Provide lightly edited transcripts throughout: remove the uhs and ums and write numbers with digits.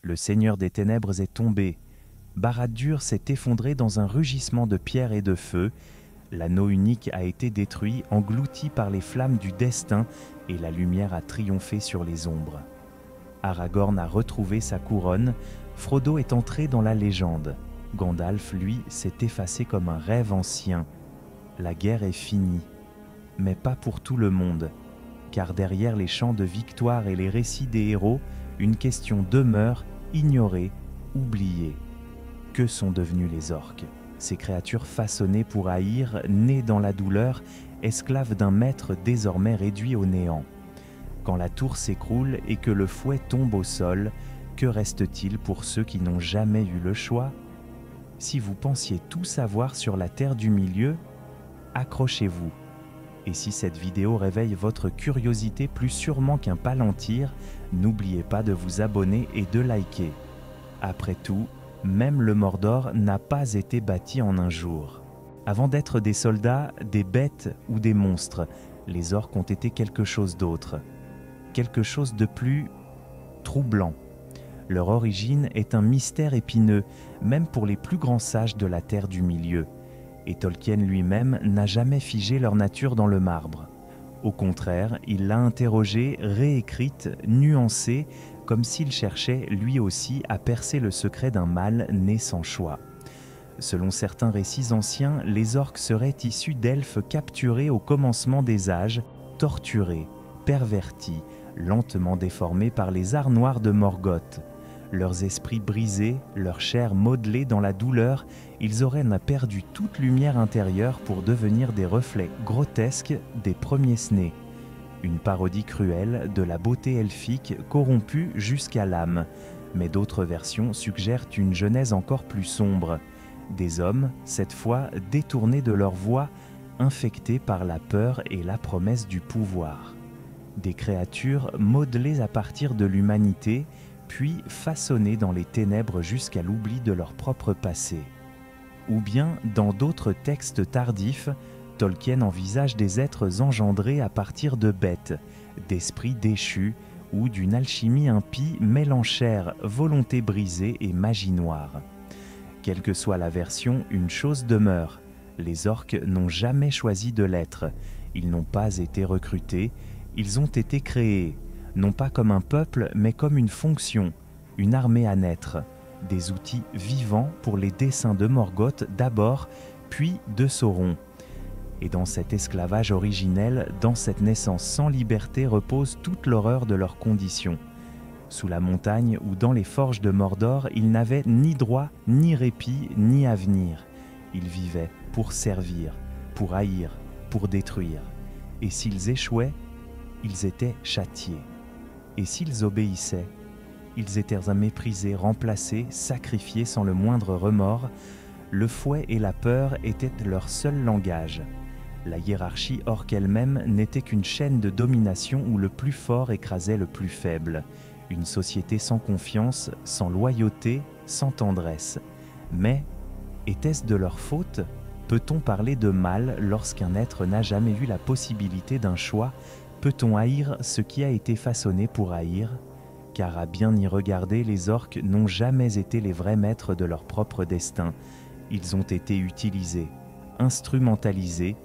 Le Seigneur des Ténèbres est tombé. Barad-dûr s'est effondré dans un rugissement de pierre et de feu. L'anneau unique a été détruit, englouti par les flammes du destin, et la lumière a triomphé sur les ombres. Aragorn a retrouvé sa couronne. Frodo est entré dans la légende. Gandalf, lui, s'est effacé comme un rêve ancien. La guerre est finie, mais pas pour tout le monde, car derrière les chants de victoire et les récits des héros, une question demeure, ignorée, oubliée. Que sont devenus les orques? Ces créatures façonnées pour haïr, nées dans la douleur, esclaves d'un maître désormais réduit au néant. Quand la tour s'écroule et que le fouet tombe au sol, que reste-t-il pour ceux qui n'ont jamais eu le choix? Si vous pensiez tout savoir sur la Terre du Milieu, accrochez-vous. Et si cette vidéo réveille votre curiosité plus sûrement qu'un palantir, n'oubliez pas de vous abonner et de liker. Après tout, même le Mordor n'a pas été bâti en un jour. Avant d'être des soldats, des bêtes ou des monstres, les orques ont été quelque chose d'autre. Quelque chose de plus troublant. Leur origine est un mystère épineux, même pour les plus grands sages de la Terre du Milieu. Et Tolkien lui-même n'a jamais figé leur nature dans le marbre. Au contraire, il l'a interrogée, réécrite, nuancée, comme s'il cherchait lui aussi à percer le secret d'un mal né sans choix. Selon certains récits anciens, les orques seraient issus d'elfes capturés au commencement des âges, torturés, pervertis, lentement déformés par les arts noirs de Morgoth. Leurs esprits brisés, leur chair modelée dans la douleur, ils auraient perdu toute lumière intérieure pour devenir des reflets grotesques des premiers snés. Une parodie cruelle de la beauté elfique corrompue jusqu'à l'âme. Mais d'autres versions suggèrent une genèse encore plus sombre. Des hommes, cette fois détournés de leur voie, infectés par la peur et la promesse du pouvoir. Des créatures modelées à partir de l'humanité, puis façonnés dans les ténèbres jusqu'à l'oubli de leur propre passé. Ou bien, dans d'autres textes tardifs, Tolkien envisage des êtres engendrés à partir de bêtes, d'esprits déchus ou d'une alchimie impie mêlant chair, volonté brisée et magie noire. Quelle que soit la version, une chose demeure. Les orques n'ont jamais choisi de l'être. Ils n'ont pas été recrutés, ils ont été créés. Non pas comme un peuple, mais comme une fonction, une armée à naître, des outils vivants pour les desseins de Morgoth d'abord, puis de Sauron. Et dans cet esclavage originel, dans cette naissance sans liberté repose toute l'horreur de leurs conditions. Sous la montagne ou dans les forges de Mordor, ils n'avaient ni droit, ni répit, ni avenir. Ils vivaient pour servir, pour haïr, pour détruire. Et s'ils échouaient, ils étaient châtiés. Et s'ils obéissaient, ils étaient méprisés, remplacés, sacrifiés sans le moindre remords. Le fouet et la peur étaient leur seul langage. La hiérarchie orque elle-même n'était qu'une chaîne de domination où le plus fort écrasait le plus faible. Une société sans confiance, sans loyauté, sans tendresse. Mais, était-ce de leur faute? Peut-on parler de mal lorsqu'un être n'a jamais eu la possibilité d'un choix? Peut-on haïr ce qui a été façonné pour haïr? Car à bien y regarder, les orques n'ont jamais été les vrais maîtres de leur propre destin. Ils ont été utilisés, instrumentalisés,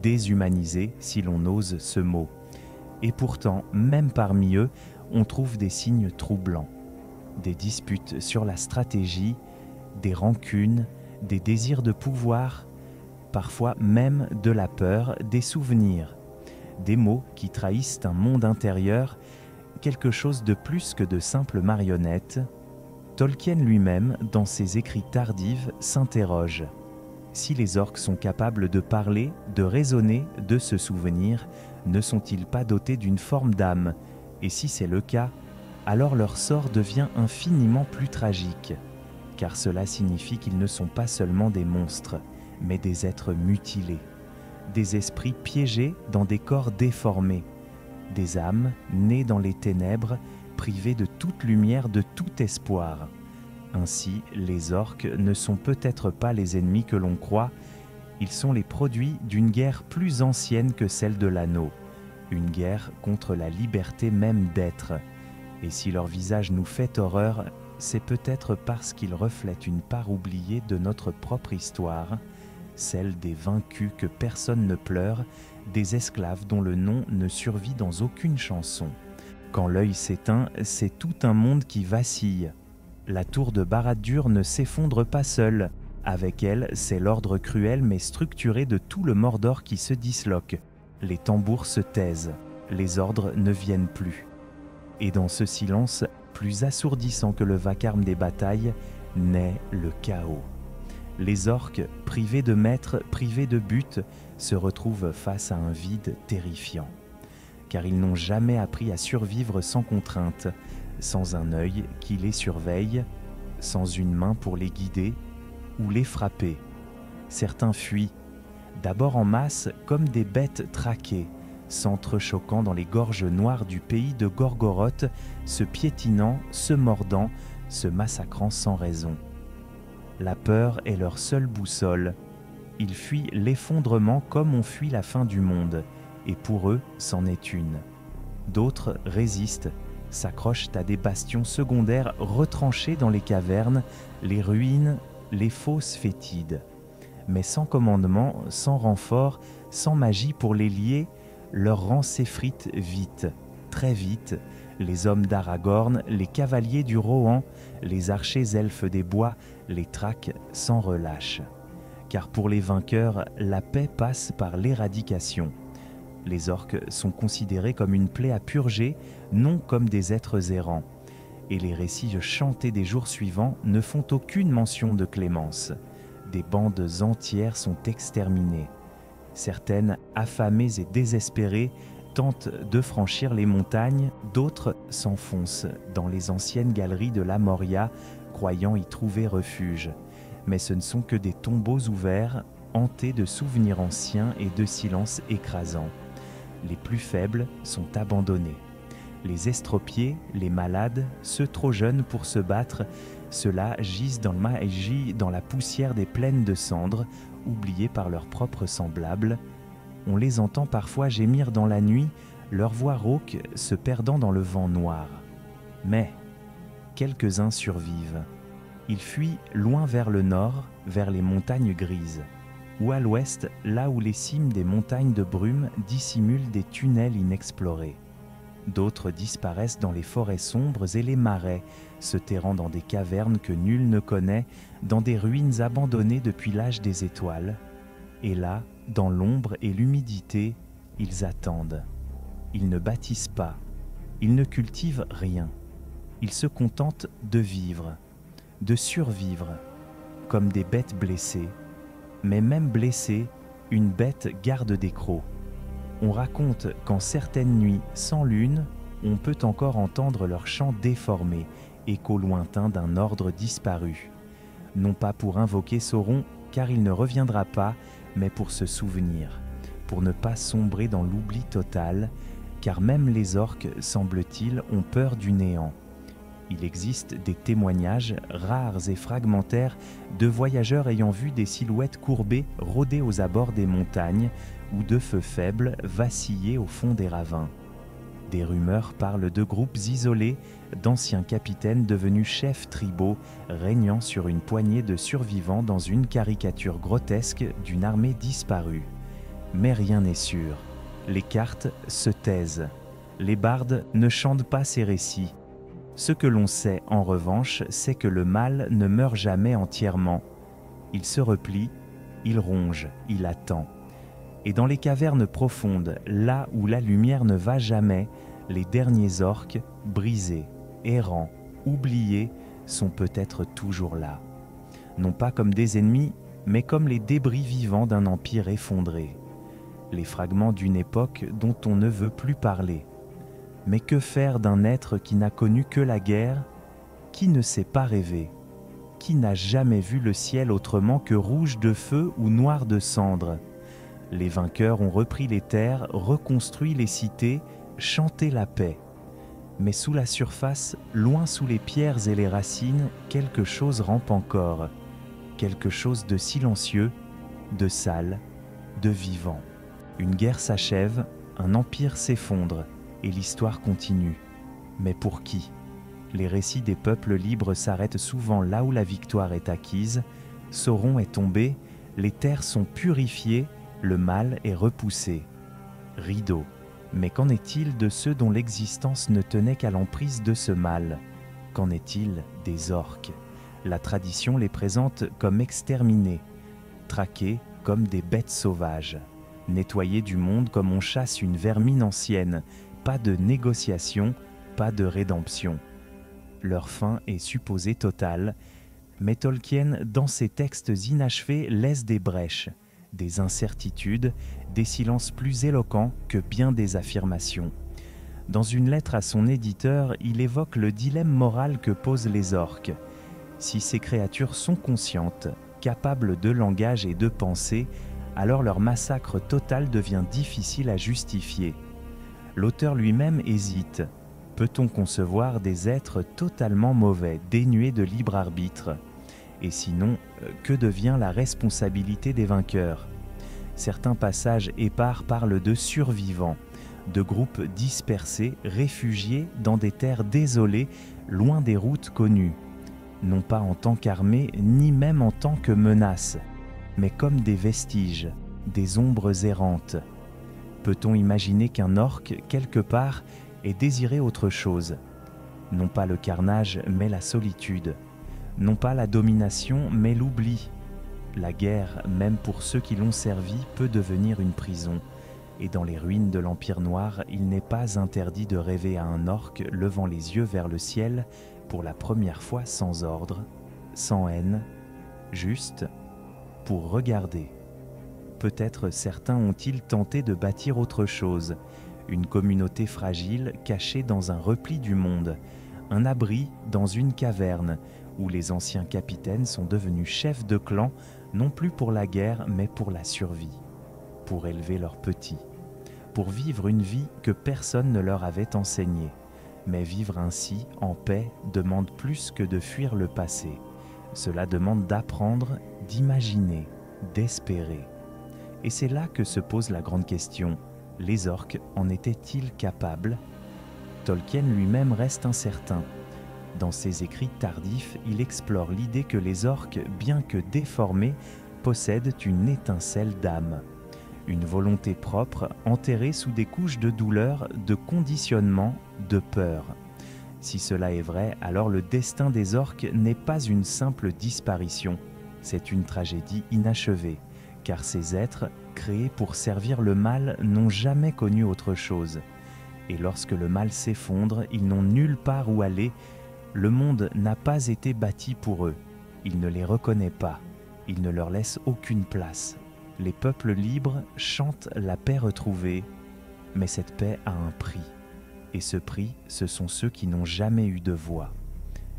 déshumanisés, si l'on ose ce mot. Et pourtant, même parmi eux, on trouve des signes troublants. Des disputes sur la stratégie, des rancunes, des désirs de pouvoir, parfois même de la peur, des souvenirs. Des mots qui trahissent un monde intérieur, quelque chose de plus que de simples marionnettes. Tolkien lui-même, dans ses écrits tardifs, s'interroge. Si les orques sont capables de parler, de raisonner, de se souvenir, ne sont-ils pas dotés d'une forme d'âme? Et si c'est le cas, alors leur sort devient infiniment plus tragique, car cela signifie qu'ils ne sont pas seulement des monstres, mais des êtres mutilés. Des esprits piégés dans des corps déformés, des âmes nées dans les ténèbres, privées de toute lumière, de tout espoir. Ainsi, les orques ne sont peut-être pas les ennemis que l'on croit, ils sont les produits d'une guerre plus ancienne que celle de l'anneau, une guerre contre la liberté même d'être. Et si leur visage nous fait horreur, c'est peut-être parce qu'il reflète une part oubliée de notre propre histoire, celle des vaincus que personne ne pleure, des esclaves dont le nom ne survit dans aucune chanson. Quand l'œil s'éteint, c'est tout un monde qui vacille. La tour de Barad-dûr ne s'effondre pas seule. Avec elle, c'est l'ordre cruel mais structuré de tout le Mordor qui se disloque. Les tambours se taisent, les ordres ne viennent plus. Et dans ce silence, plus assourdissant que le vacarme des batailles, naît le chaos. Les orques, privés de maîtres, privés de but, se retrouvent face à un vide terrifiant. Car ils n'ont jamais appris à survivre sans contrainte, sans un œil qui les surveille, sans une main pour les guider ou les frapper. Certains fuient, d'abord en masse comme des bêtes traquées, s'entrechoquant dans les gorges noires du pays de Gorgoroth, se piétinant, se mordant, se massacrant sans raison. La peur est leur seule boussole. Ils fuient l'effondrement comme on fuit la fin du monde, et pour eux, c'en est une. D'autres résistent, s'accrochent à des bastions secondaires retranchés dans les cavernes, les ruines, les fosses fétides. Mais sans commandement, sans renfort, sans magie pour les lier, leur rang s'effrite vite, très vite. Les hommes d'Aragorn, les cavaliers du Rohan, les archers elfes des bois, les traquent sans relâche. Car pour les vainqueurs, la paix passe par l'éradication. Les orques sont considérés comme une plaie à purger, non comme des êtres errants. Et les récits chantés des jours suivants ne font aucune mention de clémence. Des bandes entières sont exterminées. Certaines, affamées et désespérées, tentent de franchir les montagnes, d'autres s'enfoncent dans les anciennes galeries de la Moria, croyant y trouver refuge. Mais ce ne sont que des tombeaux ouverts, hantés de souvenirs anciens et de silences écrasants. Les plus faibles sont abandonnés. Les estropiés, les malades, ceux trop jeunes pour se battre, ceux-là gisent dans le maïji, dans la poussière des plaines de cendres, oubliés par leurs propres semblables. On les entend parfois gémir dans la nuit, leur voix rauque se perdant dans le vent noir. Mais quelques-uns survivent. Ils fuient loin vers le nord, vers les montagnes grises, ou à l'ouest, là où les cimes des montagnes de brume dissimulent des tunnels inexplorés. D'autres disparaissent dans les forêts sombres et les marais, se terrant dans des cavernes que nul ne connaît, dans des ruines abandonnées depuis l'âge des étoiles. Et là, dans l'ombre et l'humidité, ils attendent. Ils ne bâtissent pas, ils ne cultivent rien. Ils se contentent de vivre, de survivre, comme des bêtes blessées. Mais même blessée, une bête garde des crocs. On raconte qu'en certaines nuits sans lune, on peut encore entendre leur chant déformé, écho lointain d'un ordre disparu. Non pas pour invoquer Sauron, car il ne reviendra pas, mais pour se souvenir, pour ne pas sombrer dans l'oubli total, car même les orques, semble-t-il, ont peur du néant. Il existe des témoignages, rares et fragmentaires, de voyageurs ayant vu des silhouettes courbées rôder aux abords des montagnes ou de feux faibles vaciller au fond des ravins. Des rumeurs parlent de groupes isolés, d'anciens capitaines devenus chefs tribaux, régnant sur une poignée de survivants dans une caricature grotesque d'une armée disparue. Mais rien n'est sûr. Les cartes se taisent. Les bardes ne chantent pas ces récits. Ce que l'on sait, en revanche, c'est que le mal ne meurt jamais entièrement. Il se replie, il ronge, il attend. Et dans les cavernes profondes, là où la lumière ne va jamais, les derniers orques, brisés, errants, oubliés, sont peut-être toujours là. Non pas comme des ennemis, mais comme les débris vivants d'un empire effondré. Les fragments d'une époque dont on ne veut plus parler. Mais que faire d'un être qui n'a connu que la guerre, qui ne sait pas rêver, qui n'a jamais vu le ciel autrement que rouge de feu ou noir de cendre? Les vainqueurs ont repris les terres, reconstruit les cités, chanté la paix. Mais sous la surface, loin sous les pierres et les racines, quelque chose rampe encore, quelque chose de silencieux, de sale, de vivant. Une guerre s'achève, un empire s'effondre, et l'histoire continue. Mais pour qui? Les récits des peuples libres s'arrêtent souvent là où la victoire est acquise. Sauron est tombé, les terres sont purifiées, le mal est repoussé. Rideau. Mais qu'en est-il de ceux dont l'existence ne tenait qu'à l'emprise de ce mal? Qu'en est-il des orques? La tradition les présente comme exterminés, traqués comme des bêtes sauvages, nettoyés du monde comme on chasse une vermine ancienne. Pas de négociation, pas de rédemption. Leur fin est supposée totale, mais Tolkien, dans ses textes inachevés, laisse des brèches, des incertitudes, des silences plus éloquents que bien des affirmations. Dans une lettre à son éditeur, il évoque le dilemme moral que posent les orques. Si ces créatures sont conscientes, capables de langage et de pensée, alors leur massacre total devient difficile à justifier. L'auteur lui-même hésite. Peut-on concevoir des êtres totalement mauvais, dénués de libre arbitre? Et sinon, que devient la responsabilité des vainqueurs? Certains passages épars parlent de survivants, de groupes dispersés, réfugiés dans des terres désolées, loin des routes connues. Non pas en tant qu'armée, ni même en tant que menace, mais comme des vestiges, des ombres errantes. Peut-on imaginer qu'un orc, quelque part, ait désiré autre chose? Non pas le carnage, mais la solitude. Non pas la domination, mais l'oubli. La guerre, même pour ceux qui l'ont servi, peut devenir une prison. Et dans les ruines de l'Empire Noir, il n'est pas interdit de rêver à un orc levant les yeux vers le ciel pour la première fois sans ordre, sans haine, juste pour regarder. Peut-être certains ont-ils tenté de bâtir autre chose, une communauté fragile cachée dans un repli du monde, un abri dans une caverne où les anciens capitaines sont devenus chefs de clan, non plus pour la guerre mais pour la survie, pour élever leurs petits, pour vivre une vie que personne ne leur avait enseignée. Mais vivre ainsi, en paix, demande plus que de fuir le passé. Cela demande d'apprendre, d'imaginer, d'espérer. Et c'est là que se pose la grande question. Les orques en étaient-ils capables? Tolkien lui-même reste incertain. Dans ses écrits tardifs, il explore l'idée que les orques, bien que déformés, possèdent une étincelle d'âme. Une volonté propre, enterrée sous des couches de douleur, de conditionnement, de peur. Si cela est vrai, alors le destin des orques n'est pas une simple disparition, c'est une tragédie inachevée, car ces êtres, créés pour servir le mal, n'ont jamais connu autre chose. Et lorsque le mal s'effondre, ils n'ont nulle part où aller, le monde n'a pas été bâti pour eux, il ne les reconnaît pas, il ne leur laisse aucune place. Les peuples libres chantent la paix retrouvée, mais cette paix a un prix. Et ce prix, ce sont ceux qui n'ont jamais eu de voix.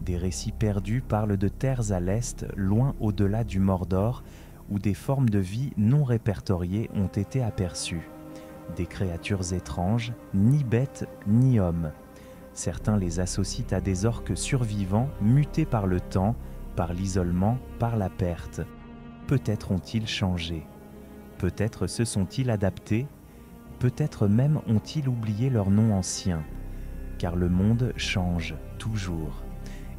Des récits perdus parlent de terres à l'est, loin au-delà du Mordor, où des formes de vie non répertoriées ont été aperçues. Des créatures étranges, ni bêtes ni hommes. Certains les associent à des orques survivants, mutés par le temps, par l'isolement, par la perte. Peut-être ont-ils changé. Peut-être se sont-ils adaptés, peut-être même ont-ils oublié leur nom ancien, car le monde change toujours,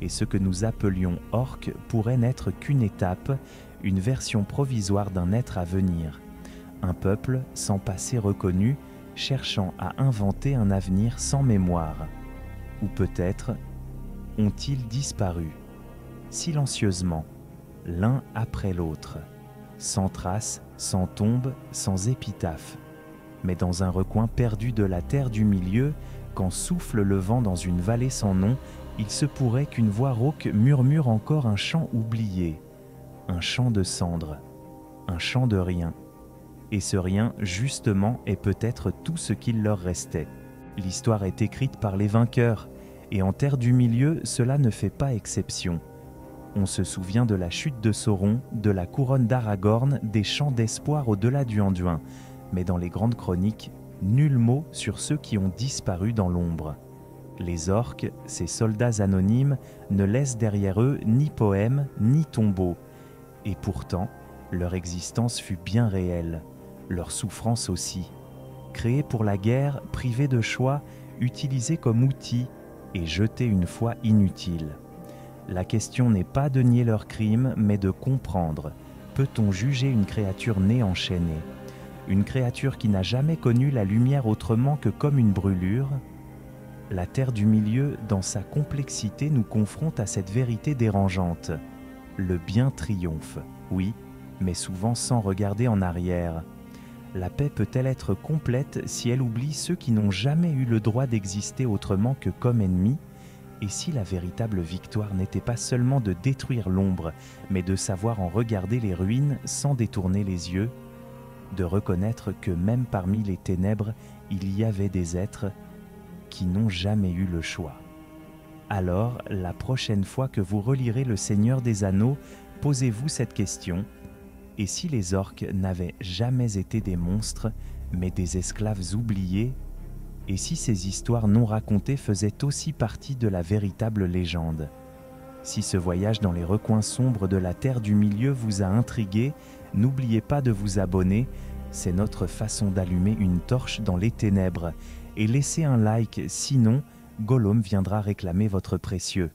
et ce que nous appelions orques pourrait n'être qu'une étape, une version provisoire d'un être à venir, un peuple sans passé reconnu, cherchant à inventer un avenir sans mémoire. Ou peut-être ont-ils disparu, silencieusement, l'un après l'autre, sans trace, sans tombe, sans épitaphe. Mais dans un recoin perdu de la terre du milieu, quand souffle le vent dans une vallée sans nom, il se pourrait qu'une voix rauque murmure encore un chant oublié, un chant de cendres, un chant de rien. Et ce rien, justement, est peut-être tout ce qu'il leur restait. L'histoire est écrite par les vainqueurs, et en terre du milieu, cela ne fait pas exception. On se souvient de la chute de Sauron, de la couronne d'Aragorn, des chants d'espoir au-delà du Anduin. Mais dans les grandes chroniques, nul mot sur ceux qui ont disparu dans l'ombre. Les orques, ces soldats anonymes, ne laissent derrière eux ni poèmes, ni tombeaux. Et pourtant, leur existence fut bien réelle, leur souffrance aussi. Créés pour la guerre, privés de choix, utilisés comme outil, et jetés une fois inutiles. La question n'est pas de nier leurs crimes, mais de comprendre. Peut-on juger une créature née enchaînée? Une créature qui n'a jamais connu la lumière autrement que comme une brûlure? La Terre du Milieu, dans sa complexité, nous confronte à cette vérité dérangeante. Le bien triomphe, oui, mais souvent sans regarder en arrière. La paix peut-elle être complète si elle oublie ceux qui n'ont jamais eu le droit d'exister autrement que comme ennemis? Et si la véritable victoire n'était pas seulement de détruire l'ombre, mais de savoir en regarder les ruines sans détourner les yeux, de reconnaître que même parmi les ténèbres, il y avait des êtres qui n'ont jamais eu le choix. Alors, la prochaine fois que vous relirez Le Seigneur des Anneaux, posez-vous cette question: et si les orques n'avaient jamais été des monstres, mais des esclaves oubliés? Et si ces histoires non racontées faisaient aussi partie de la véritable légende? Si ce voyage dans les recoins sombres de la Terre du Milieu vous a intrigué, n'oubliez pas de vous abonner, c'est notre façon d'allumer une torche dans les ténèbres. Et laissez un like, sinon Gollum viendra réclamer votre précieux.